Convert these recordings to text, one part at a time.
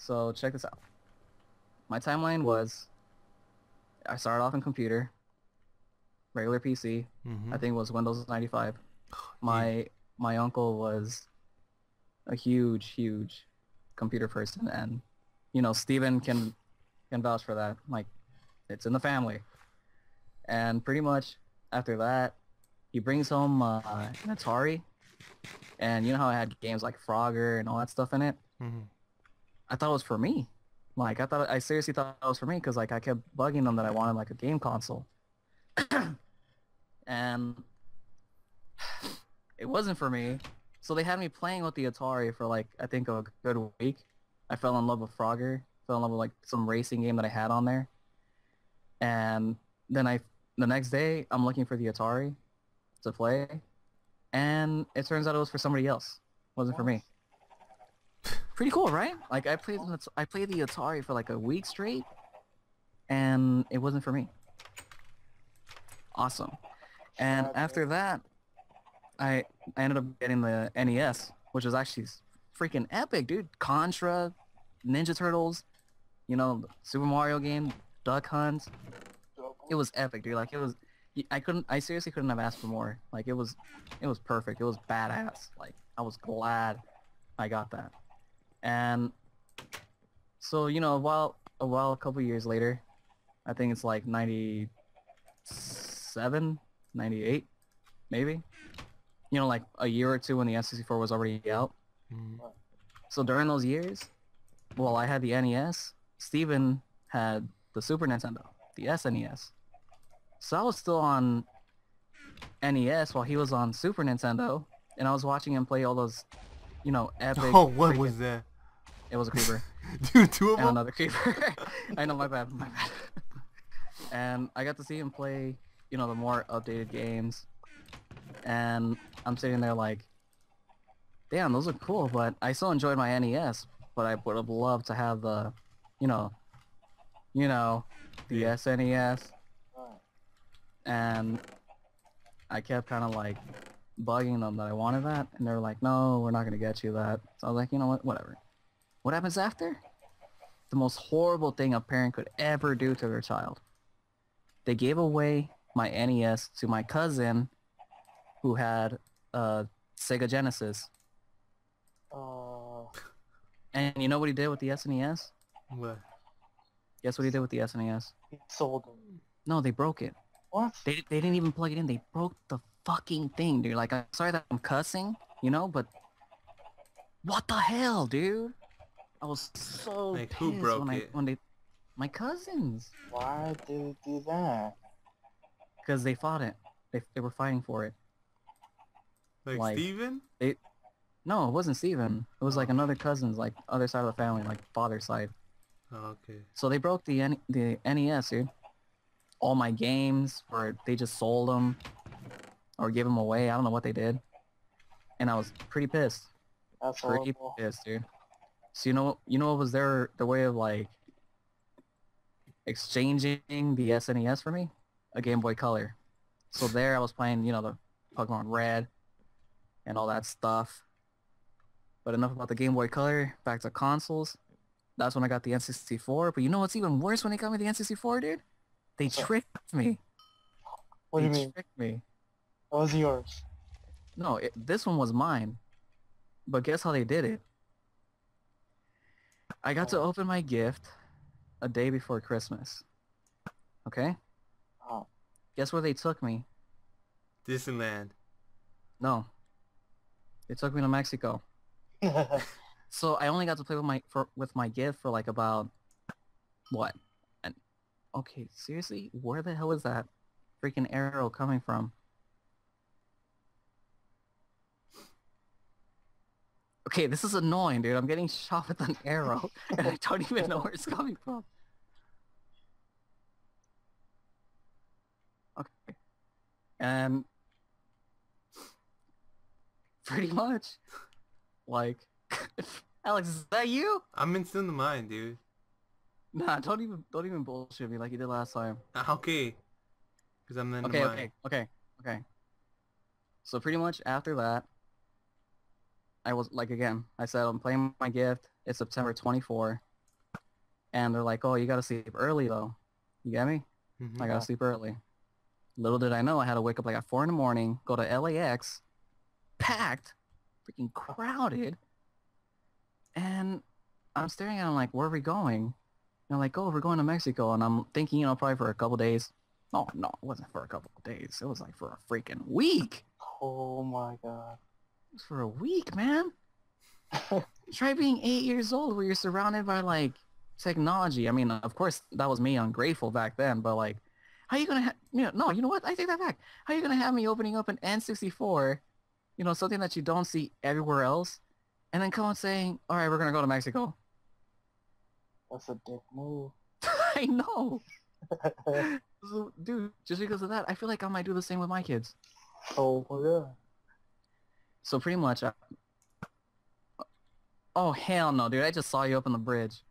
So check this out. My timeline was I started off in computer, regular PC. I think it was Windows 95. My my uncle was a huge computer person, and Steven can vouch for that. Like, it's in the family. And pretty much after that, he brings home an Atari, and you know how I had games like Frogger and all that stuff in it. I thought it was for me. Like, I seriously thought it was for me because like I kept bugging them that I wanted like a game console, and it wasn't for me. So they had me playing with the Atari for like I think a good week. I fell in love with Frogger. Fell in love with like some racing game that I had on there, and then the next day I'm looking for the Atari to play, and it turns out it was for somebody else. It wasn't for me. Pretty cool, right? Like I played the Atari for like a week straight, and it wasn't for me. Awesome. And after that, I ended up getting the NES, which was actually freaking epic, dude. Contra, Ninja Turtles, the Super Mario game, Duck Hunt. It was epic, dude. Like, it was, I seriously couldn't have asked for more. Like, it was perfect. It was badass. Like, I was glad I got that. And so, a couple years later, I think it's like 97, 98, maybe. Like a year or two when the N64 was already out. So during those years, well, I had the NES. Steven had the Super Nintendo, the SNES. So I was still on NES while he was on Super Nintendo, and I was watching him play all those, epic... Oh, what was that? It was a creeper. Dude, two of them? And another creeper. I know, my bad. And I got to see him play, the more updated games. And I'm sitting there like, damn, those are cool, but I still enjoyed my NES, but I would have loved to have the, the SNES. And I kept kind of like bugging them that I wanted that, and they were like, no, we're not going to get you that. So I was like, you know what, whatever. What happens after? The most horrible thing a parent could ever do to their child. They gave away my NES to my cousin who had Sega Genesis. And you know what he did with the SNES? What? Guess what he did with the SNES? He sold them. No, they broke it. What? They didn't even plug it in. They broke the fucking thing, dude. Like, I'm sorry that I'm cussing, but what the hell, dude? I was so Like, pissed who broke it? My cousins. Why did they do that? Because they fought it. They were fighting for it. Like Steven? No, it wasn't Steven. It was like another cousin's, like other side of the family, like father's side. Oh, okay. So they broke the NES, dude. All my games, or they just sold them, or gave them away. I don't know what they did. And I was pretty pissed. That's Pretty horrible. pissed, dude. So what was their way of like exchanging the SNES for me? A Game Boy Color. So there I was playing, the Pokemon Red and all that stuff. But enough about the Game Boy Color. Back to consoles. That's when I got the N64. But you know what's even worse when they got me the N64, dude? They tricked me. What do you They mean? tricked me. What was yours? No, this one was mine. But guess how they did it? I got to open my gift a day before Christmas. Okay? Oh. Guess where they took me? Disneyland. No. They took me to Mexico. So I only got to play with my gift for like about what? And okay, seriously, where the hell is that freaking arrow coming from? Okay, this is annoying, dude. I'm getting shot with an arrow, and I don't even know where it's coming from. Okay. And pretty much, like, Alex, is that you? I'm in the mind, dude. Nah, don't even bullshit me like you did last time. Okay. Because I'm in the mind. Okay. So pretty much after that, I was like, again, I said I'm playing my gift. It's September 24. And they're like, oh, you gotta sleep early though. You get me? I gotta sleep early. Little did I know I had to wake up like at 4 in the morning, go to LAX, packed, freaking crowded, and I'm staring at them like, where are we going? And they're like, oh, we're going to Mexico. And I'm thinking, you know, probably for a couple days. Oh, no, it wasn't for a couple of days. It was like for a freaking week. Oh my god. It was for a week, man. Try being 8 years old where you're surrounded by like technology. I mean, of course, that was me ungrateful back then, but like, how you gonna no, you know what? I take that back. How you gonna have me opening up an N64, you know, something that you don't see everywhere else, and then come and saying, all right, we're gonna go to Mexico. That's a dick move. I know. So, dude, just because of that, I feel like I might do the same with my kids. Oh my god. So pretty much, oh hell no, dude! I just saw you up on the bridge.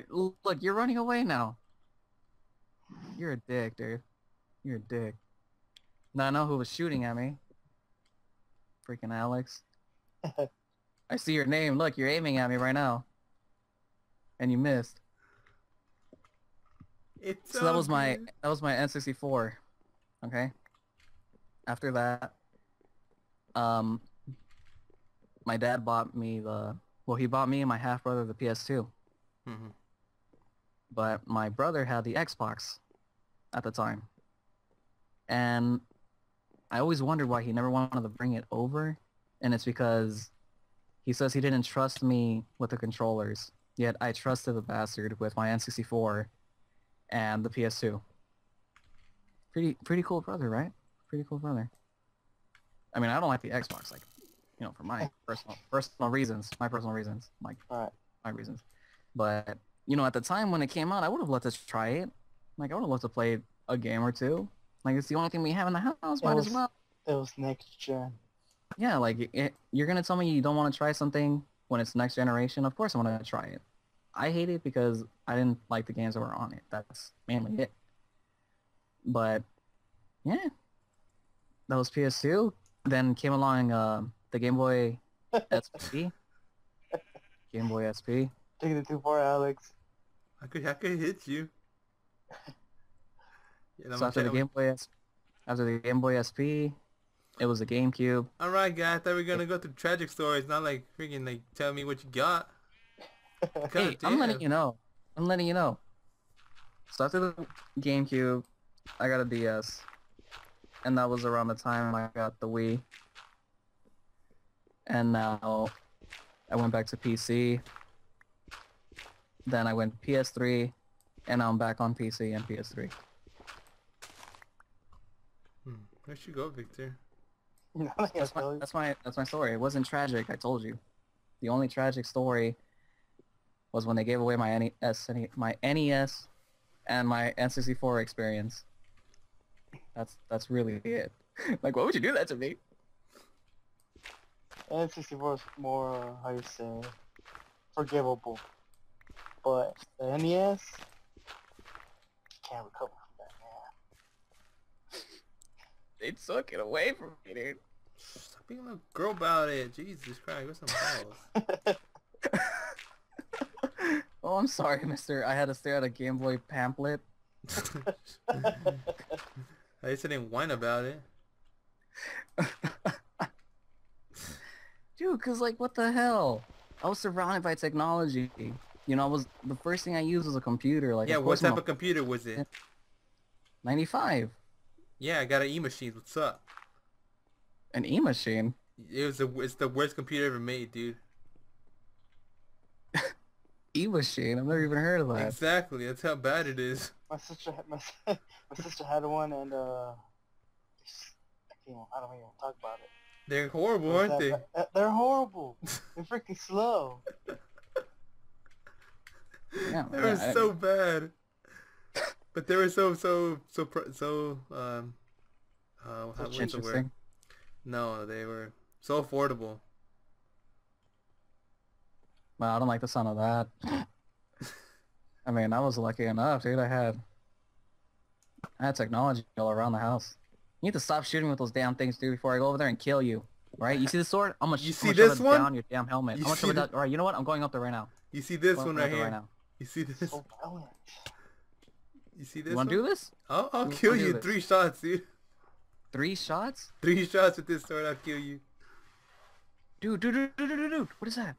Look, you're running away now. You're a dick, dude. You're a dick. Now I know who was shooting at me. Freaking Alex. I see your name. Look, you're aiming at me right now. And you missed. So that was my N64. Okay. After that, my dad bought me he bought me and my half brother the PS2. But my brother had the Xbox at the time. And I always wondered why he never wanted to bring it over. And it's because he says he didn't trust me with the controllers. Yet I trusted the bastard with my N64 and the PS2. Pretty cool brother, right? Pretty cool brother. I mean, I don't like the Xbox, like, you know, for my personal reasons. My personal reasons. Like, my reasons. But, you know, at the time when it came out, I would have loved to try it. Like, I would have loved to play a game or two. Like, it's the only thing we have in the house. Might as well. It was next gen. Yeah, like, you're going to tell me you don't want to try something when it's next generation? Of course I want to try it. I hate it because I didn't like the games that were on it. That's mainly it. But, yeah. That was PS2. Then came along the Game Boy SP. Game Boy SP. Taking it too far, Alex. I could hit you. So after the Game Boy SP, it was a GameCube. All right, guys. I thought we were gonna go through tragic stories, not like freaking like tell me what you got. Hey, I'm letting you know. So after the GameCube, I got a DS, and that was around the time I got the Wii. And now I went back to PC. Then I went PS3, and now I'm back on PC and PS3. Where'd you go, Victor? That's my story. It wasn't tragic, I told you. The only tragic story was when they gave away my NES and my N64 experience. That's really it. Like, why would you do that to me? N64 is more, how you say, forgivable. But the NES, can't recover from that, man. They took it away from me, dude. Stop being a little girl about it. Jesus Christ, what's some balls? Oh, I'm sorry, mister. I had to stare at a Game Boy pamphlet. I just didn't whine about it. Dude, cause like, what the hell? I was surrounded by technology. You know, the first thing I used was a computer. Like, yeah, what type of computer was it? 95. Yeah, I got an E-machine. What's up? An E-machine? It's the worst computer ever made, dude. E-machine? I've never even heard of that. Exactly. That's how bad it is. My sister had one, and I don't even talk about it. They're horrible, aren't they? They're horrible. They're freaking slow. Yeah, they were so bad. But they were so what's the word? No, they were so affordable. Well, I don't like the sound of that. I mean, I was lucky enough, dude. I had technology all around the house. You need to stop shooting with those damn things, dude, before I go over there and kill you. Right? You see the sword? You see shove this it one? down your damn helmet. You I'm gonna see shove it the- down. Alright, you know what? I'm going up there right now. You see this Going one up right there right here. now. You see this? So valiant. You see this You wanna one? do this? I'll You kill wanna do you. this? 3 shots, dude. 3 shots? 3 shots with this sword, I'll kill you. Dude, what is that?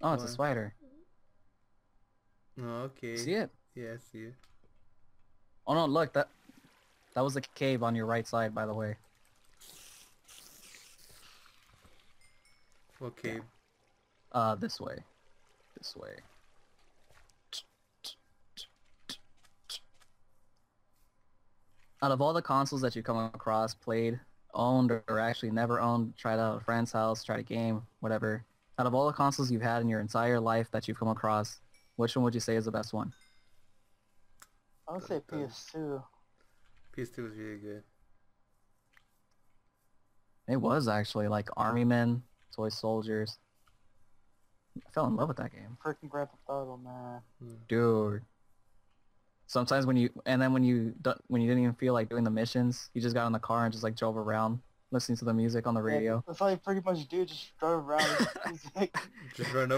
Oh, it's a What? spider. Oh, okay. See it? Yeah, I see it. Oh no, look, that was a cave on your right side, by the way. Okay. This way. This way. Out of all the consoles that you come across, played, owned, or actually never owned, tried out at a friend's house, tried a game, whatever. Out of all the consoles you've had in your entire life that you've come across, which one would you say is the best one? I would say PS2. PS2 was really good. It was actually like Army Men, Toy Soldiers. I fell in love with that game. Freaking Grand Theft Auto, man. Dude. Sometimes when you didn't even feel like doing the missions, you just got in the car and just like drove around listening to the music on the radio. Yeah, that's all you pretty much do, just drive around with music. Just run